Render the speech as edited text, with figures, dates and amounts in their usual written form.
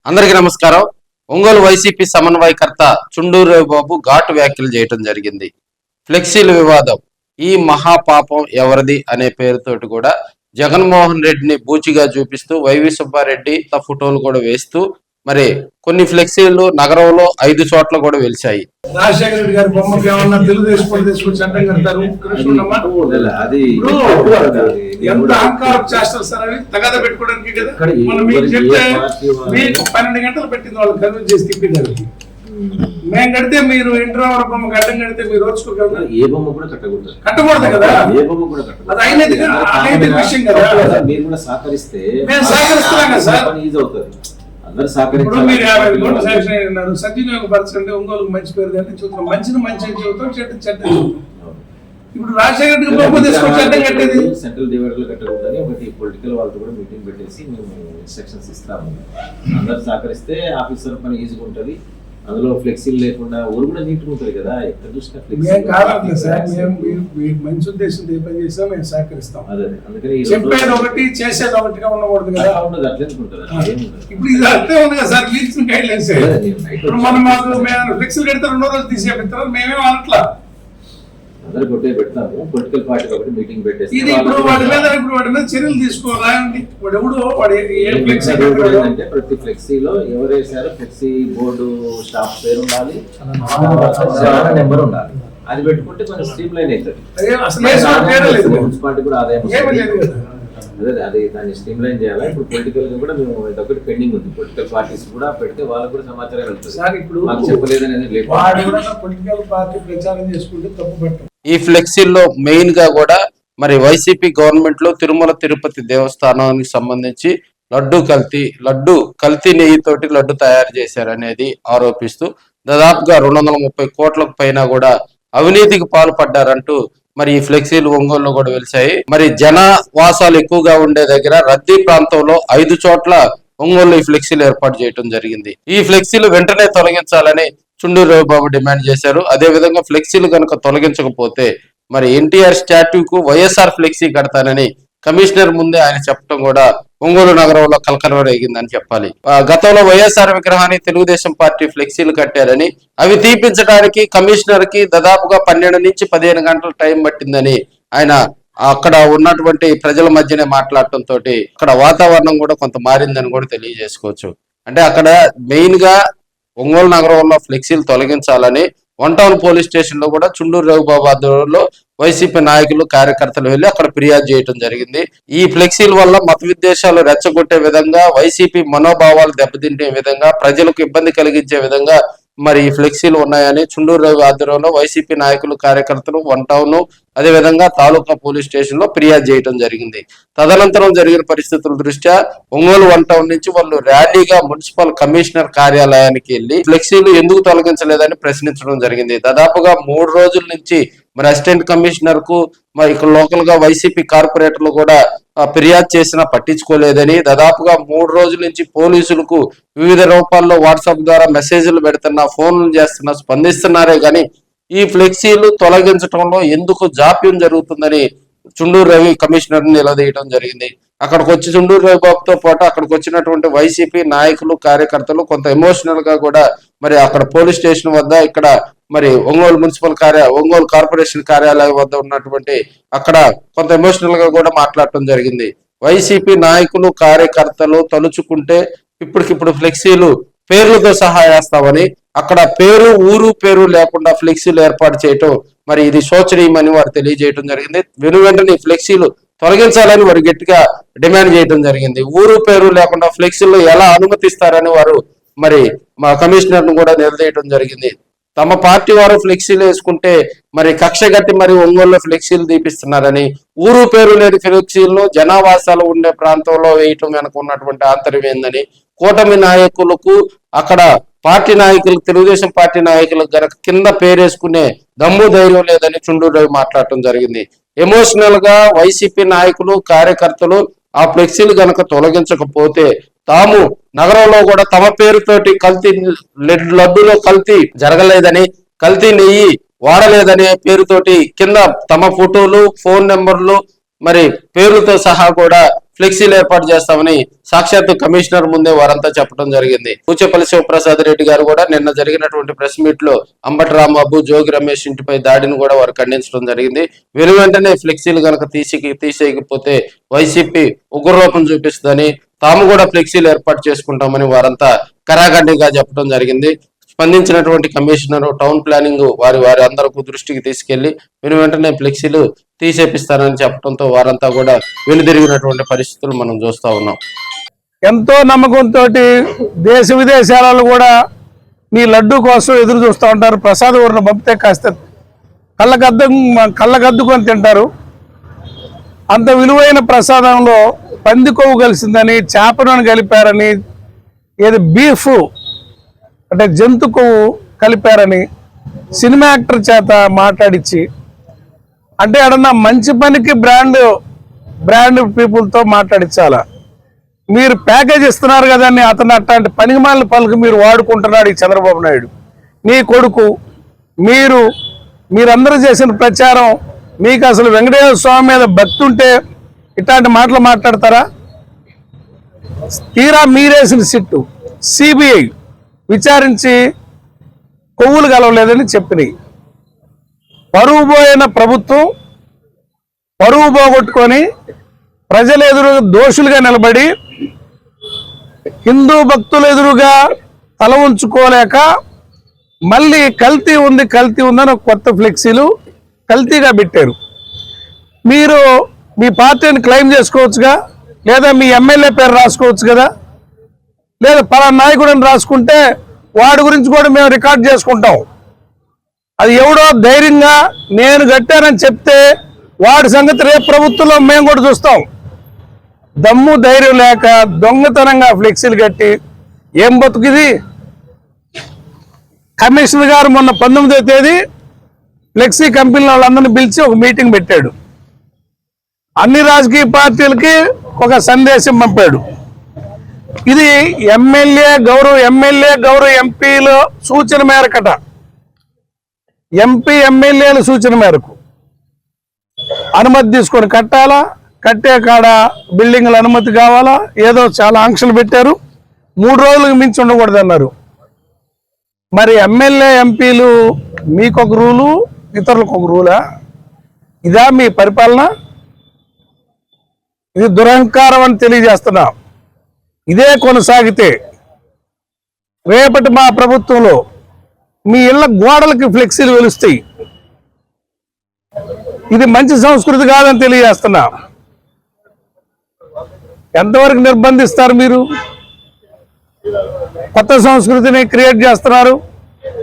అందరికీ నమస్కారం. ఒంగోలు వైసీపీ సమన్వయకర్త చుండూరు బాబు ఘాటు వ్యాఖ్యలు చేయడం జరిగింది. ఫ్లెక్సీల వివాదం ఈ మహాపాపం ఎవరిది అనే పేరుతోటి కూడా జగన్మోహన్ రెడ్డిని బూచిగా చూపిస్తూ వైవి సుబ్బారెడ్డి ఫోటోలు కూడా వేస్తూ మరి కొన్ని ఫ్లెక్సీలు నగరంలో 5 చోట్ల కూడా వెలిశాయి. రాజశేఖర రెడ్డి గారి బొమ్మకి ఏమన్నా తెలుగుదేశం తీసుకొచ్చి అడ్డం కడతారు. ఎంత అహంకారం చేస్తారు సార్ అవి తగాద పెట్టుకోవడానికి కదా. మనం మీకు చెప్తే మీకు 12 గంటలు పెట్టింది వాళ్ళు కన్విన్స్ చేసి తిప్పింది. మేము కడితే మీరు ఇంటర్వల్ బొమ్మకి అడ్డం కడితే మీరు ఓర్చుకోగలరు. ఏ బొమ్మ కూడా కట్టకూడదు కదా. ఏ బొమ్మ కూడా అది అయినది విషయం కదా. మీరు కూడా సహకరిస్తే మేము సహకరిస్తున్నాం కదా సార్. ఈజీ అవుతుంది. ఇప్పుడు మీరు 50 కోట్లు శాంక్షన్ అయినారు. సద్వినియోగపరచండి. ఒంగోలు మంచి పేరు కానీ చూద్దాం. మంచిని మంచి చెబుతాం, చెడ్డ చెడ్డ చూద్దాం. ఇప్పుడు రాజశేఖర రెడ్డి బొమ్మ తీసుకొచ్చి అడ్డం కట్టేది. సెంట్రల్ డివైడర్లు కట్టకూడదని ఒకటి పొలిటికల్ వాళ్ళతో కూడా మీటింగ్ పెట్టేసి మేము ఇన్స్ట్రక్షన్స్ ఇస్తాము. అందరు సహకరిస్తే ఆఫీసర్ పని ఈజీగా ఉంటుంది. అందులో ఫ్లెక్సీలు లేకుండా ఊరు కూడా నీట్గా ఉంటుంది కదా. ఎక్కడ చూసినా మంచి ఉద్దేశంతో ఏ పని చేసినా మేము సహకరిస్తాం. అదే అందుకని చెప్పేది ఒకటి చేసేది ఒకటిగా ఉండకూడదు కదా. ఉండదు, అట్లే ఉంటుంది. ఇప్పుడు ఇది అట్లే ఉంది కదా సార్. లీడ్స్ గైడ్ లైన్స్ ఇప్పుడు మనం ఫ్లెక్సీలు కడితే 2 రోజులు తీసేపిస్తారు. మేమేం అనట్లా. అందరూ కొట్టే పెడతాము. పొలిటికల్ పార్టీ కాబట్టి మీటింగ్ పెట్టేసి ఇది ఇప్పుడు వాటి మీద చర్యలు తీసుకోవాలండి. వాడు ఎవడు అంటే ప్రతి ఫ్లెక్సీలో ఎవరు వేసారో ఫ్లెక్సీ బోర్డు స్టాఫ్ పేరు ఉండాలి, నెంబర్ ఉండాలి. అది పెట్టుకుంటే కొంచెం స్ట్రీమ్ లైన్ అవుతుంది. మున్సిపాలిటీ కూడా ఆదాయం అదే అది దాన్ని స్ట్రీమ్ లైన్ చేయాలి. ఇప్పుడు పొలిటికల్ గా కూడా మేము ఇదొకటి పెండింగ్ ఉంది. పొలిటికల్ పార్టీస్ కూడా పెడితే వాళ్ళకు కూడా సమాచారం వెళ్తుంది. ఇప్పుడు మాకు చెప్పలేదనేది లేదు. పొలిటికల్ పార్టీ ప్రచారం చేసుకుంటే తప్పు పెట్టారు. ఈ ఫ్లెక్సీల్లో మెయిన్ గా కూడా మరి వైసీపీ గవర్నమెంట్ లో తిరుమల తిరుపతి దేవస్థానానికి సంబంధించి లడ్డు కల్తీ నెయ్యితోటి లడ్డు తయారు చేశారనేది ఆరోపిస్తూ దాదాపుగా 230 కోట్లకు పైన కూడా అవినీతికి పాల్పడ్డారంటూ మరి ఈ ఫ్లెక్సీలు ఒంగోలులో కూడా వెలిశాయి. మరి జనవాసాలు ఎక్కువగా ఉండే దగ్గర రద్దీ ప్రాంతంలో 5 చోట్ల ఒంగోలులో ఈ ఫ్లెక్సీలు ఏర్పాటు చేయడం జరిగింది. ఈ ఫ్లెక్సీలు వెంటనే తొలగించాలని చుండూరు బాబు డిమాండ్ చేశారు. అదే విధంగా ఫ్లెక్సీలు కనుక తొలగించకపోతే మరి ఎన్టీఆర్ స్టాట్యూకు వైఎస్ఆర్ ఫ్లెక్సీ కడతానని కమిషనర్ ముందే ఆయన చెప్పడం కూడా ఒంగోలు నగరంలో కలకలం రేగిందని చెప్పాలి. గతంలో వైఎస్ఆర్ విగ్రహాన్ని తెలుగుదేశం పార్టీ ఫ్లెక్సీలు కట్టారని అవి తీపించడానికి కమిషనర్ కి దాదాపుగా 12 నుంచి 15 గంటల టైం పట్టిందని ఆయన అక్కడ ఉన్నటువంటి ప్రజల మధ్యనే మాట్లాడటంతో అక్కడ వాతావరణం కూడా కొంత మారిందని కూడా తెలియజేసుకోవచ్చు. అంటే అక్కడ మెయిన్ గా ఒంగోలు నగరంలో ఫ్లెక్సీలు తొలగించాలని 1 టౌన్ పోలీస్ స్టేషన్ లో కూడా చుండూరు రఘుబాబు ఆధ్వర్యంలో వైసీపీ నాయకులు కార్యకర్తలు వెళ్లి అక్కడ ఫిర్యాదు చేయడం జరిగింది. ఈ ఫ్లెక్సీల వల్ల మత విద్వేషాలు రెచ్చగొట్టే విధంగా, వైసీపీ మనోభావాలు దెబ్బతింటే విధంగా, ప్రజలకు ఇబ్బంది కలిగించే విధంగా మరి ఈ ఫ్లెక్సీలు ఉన్నాయని చుండూరు రవి ఆధ్వర్యంలో వైసీపీ నాయకులు కార్యకర్తలు 1 టౌన్ అదే విధంగా తాలూకా పోలీస్ స్టేషన్ లో ఫిర్యాదు చేయడం జరిగింది. తదనంతరం జరిగిన పరిస్థితుల దృష్ట్యా ఒంగోలు 1 టౌన్ నుంచి వాళ్ళు ర్యాలీగా మున్సిపల్ కమిషనర్ కార్యాలయానికి వెళ్లి ఫ్లెక్సీలు ఎందుకు తొలగించలేదని ప్రశ్నించడం జరిగింది. దాదాపుగా 3 రోజుల నుంచి మరి అసిస్టెంట్ కమిషనర్ కు మరి ఇక్కడ లోకల్ గా వైసీపీ కార్పొరేటర్లు కూడా ఫిర్యాదు చేసినా పట్టించుకోలేదని, దాదాపుగా 3 రోజుల నుంచి పోలీసులకు వివిధ రూపాల్లో వాట్సాప్ ద్వారా మెసేజ్లు పెడుతున్నా, ఫోన్లు చేస్తున్నా, స్పందిస్తున్నారే గాని ఈ ఫ్లెక్సీలు తొలగించడంలో ఎందుకు జాప్యం జరుగుతుందని చుండూరు రవి కమిషనర్ నిలదీయడం జరిగింది. అక్కడికి వచ్చి చుండూరు రవి బాబుతో పాటు అక్కడికి వచ్చినటువంటి వైసీపీ నాయకులు కార్యకర్తలు కొంత ఎమోషనల్ గా కూడా మరి అక్కడ పోలీస్ స్టేషన్ వద్ద ఇక్కడ మరి ఒంగోలు కార్పొరేషన్ కార్యాలయం వద్ద ఉన్నటువంటి అక్కడ కొంత ఎమోషనల్ గా కూడా మాట్లాడటం జరిగింది. వైసీపీ నాయకులు కార్యకర్తలు తలుచుకుంటే ఇప్పటికిప్పుడు ఫ్లెక్సీలు పేర్లతో సహా వేస్తామని అక్కడ ఊరు పేరు లేకుండా ఫ్లెక్సీలు ఏర్పాటు చేయటం మరి ఇది శోచనీయమని వారు తెలియజేయడం జరిగింది. వెంటనే ఫ్లెక్సీలు తొలగించాలని వారు గట్టిగా డిమాండ్ చేయడం జరిగింది. ఊరు పేరు లేకుండా ఫ్లెక్సీలు ఎలా అనుమతిస్తారని వారు మరి మా కమిషనర్ ను కూడా నిలదీయడం జరిగింది. తమ పార్టీ వారు ఫ్లెక్సీలు వేసుకుంటే మరి కక్ష గట్టి మరి ఒంగోలులో ఫ్లెక్సీలు తీపిస్తున్నారని, ఊరు పేరు లేని ఫ్లెక్సీలను జనావాసాలు ఉండే ప్రాంతంలో వేయటం వెనక ఉన్నటువంటి ఆంతర్యం ఏందని, కూటమి నాయకులకు అక్కడ పార్టీ నాయకులు తెలుగుదేశం పార్టీ నాయకులకు గనక కింద పేరేసుకునే దమ్ము ధైర్యం లేదని చుండూరు రవి మాట్లాడటం జరిగింది. ఎమోషనల్ గా వైసీపీ నాయకులు కార్యకర్తలు ఆ ఫ్లెక్సీలు గనక తొలగించకపోతే తాము నగరంలో కూడా తమ పేరుతోటి కల్తీ లడ్డులో కల్తీ జరగలేదని, కల్తీ నెయ్యి వాడలేదనే పేరుతోటి కింద తమ ఫోటోలు, ఫోన్ నెంబర్లు మరి పేర్లతో సహా కూడా ఫ్లెక్సీలు ఏర్పాటు చేస్తామని సాక్షాత్తు కమిషనర్ ముందే వారంతా చెప్పడం జరిగింది. పూచపల్లి శివప్రసాద్ రెడ్డి గారు కూడా నిన్న జరిగినటువంటి ప్రెస్ మీట్ లో అంబటి రాంబాబు, జోగి రమేష్ ఇంటిపై దాడిని కూడా వారు ఖండించడం జరిగింది. వెను వెంటనే ఫ్లెక్సీలు కనుక తీసేయకపోతే వైసీపీ ఉగ్రరూపం చూపిస్తుందని, తాము కూడా ఫ్లెక్సీలు ఏర్పాటు చేసుకుంటామని వారంతా కరాఖండిగా చెప్పడం జరిగింది. స్పందించినటువంటి కమిషనర్ టౌన్ ప్లానింగ్ వారి అందరూ దృష్టికి తీసుకెళ్లి వెను వెంటనే ఫ్లెక్సీలు తీసేపిస్తానని చెప్పడంతో వారంతా కూడా వెనుదిరిగినటువంటి పరిస్థితులు మనం చూస్తా ఉన్నాం. ఎంతో నమ్మకంతో దేశ విదేశాలలో కూడా మీ లడ్డు కోసం ఎదురు చూస్తూ ఉంటారు. ప్రసాద్ ఊరిని పంపితే కాస్త కళ్ళగద్దుకొని తింటారు. అంత విలువైన ప్రసాదంలో పంది కొవ్వు కలిసిందని, చేపను కలిపారని, ఏది బీఫ్ అంటే జంతు కొవ్వు కలిపారని సినిమా యాక్టర్ చేత మాట్లాడించి, అంటే ఏడన్నా మంచి పనికి బ్రాండ్ పీపుల్తో మాట్లాడించాలా? మీరు ప్యాకేజ్ ఇస్తున్నారు కదండి, అతను అట్లాంటి పనికిమాలిన పనులకు మీరు వాడుకుంటున్నాడు ఈ చంద్రబాబు నాయుడు. మీ కొడుకు మీరందరూ చేసిన ప్రచారం, మీకు అసలు వెంకటేశ్వర స్వామి మీద భక్తి ఉంటే ఇట్లాంటి మాటలు మాట్లాడతారా? తీరా మీరేసిన సిట్టు సిబిఐ విచారించి కొవ్వులు కలవలేదని చెప్పినాయి. పరువు పోయిన ప్రభుత్వం పరువు పోగొట్టుకొని ప్రజల ఎదురుగా దోషులుగా నిలబడి హిందూ భక్తుల ఎదురుగా తల ఉంచుకోలేక మళ్ళీ కల్తీ ఉందని కొత్త ఫ్లెక్సీలు కల్తీగా పెట్టారు. మీరు మీ పార్టీని క్లెయిమ్ చేసుకోవచ్చుగా, లేదా మీ ఎమ్మెల్యే పేరు రాసుకోవచ్చు కదా, లేదా పలానా నాయకుడిని రాసుకుంటే వాడి గురించి కూడా మేము రికార్డ్ చేసుకుంటాం. అది ఎవడో ధైర్యంగా నేను కట్టానని చెప్తే వాడి సంగతి రేపు ప్రభుత్వంలో మేము కూడా చూస్తాం. దమ్ము ధైర్యం లేక దొంగతనంగా ఫ్లెక్సీలు కట్టి ఏం బతుకుది? కమిషనర్ గారు మొన్న 19వ తేదీ ఫ్లెక్సీ కంపెనీల వాళ్ళందరినీ పిలిచి ఒక మీటింగ్ పెట్టాడు. అన్ని రాజకీయ పార్టీలకి ఒక సందేశం పంపాడు. ఇది గౌరవ ఎంపీల సూచన మేరకట, ఎమ్మెల్యేల సూచన మేరకు అనుమతి తీసుకొని కట్టాలా, కట్టే కాడ బిల్డింగ్ల అనుమతి కావాలా, ఏదో చాలా ఆంక్షలు పెట్టారు. 3 రోజులకు మించి ఉండకూడదు అన్నారు. మరి ఎమ్మెల్యే ఎంపీలు మీకొక రూలు, ఇతరులకు ఒక రూలా? ఇదా మీ పరిపాలన? ఇది దురహంకారం అని తెలియజేస్తున్నా. ఇదే కొనసాగితే రేపటి మా ప్రభుత్వంలో మీ ఇళ్ల గోడలకి ఫ్లెక్సీలు వెలుస్తాయి. ఇది మంచి సంస్కృతి కాదని తెలియజేస్తున్నా. ఎంతవరకు నిర్బంధిస్తారు? మీరు కొత్త సంస్కృతిని క్రియేట్ చేస్తున్నారు.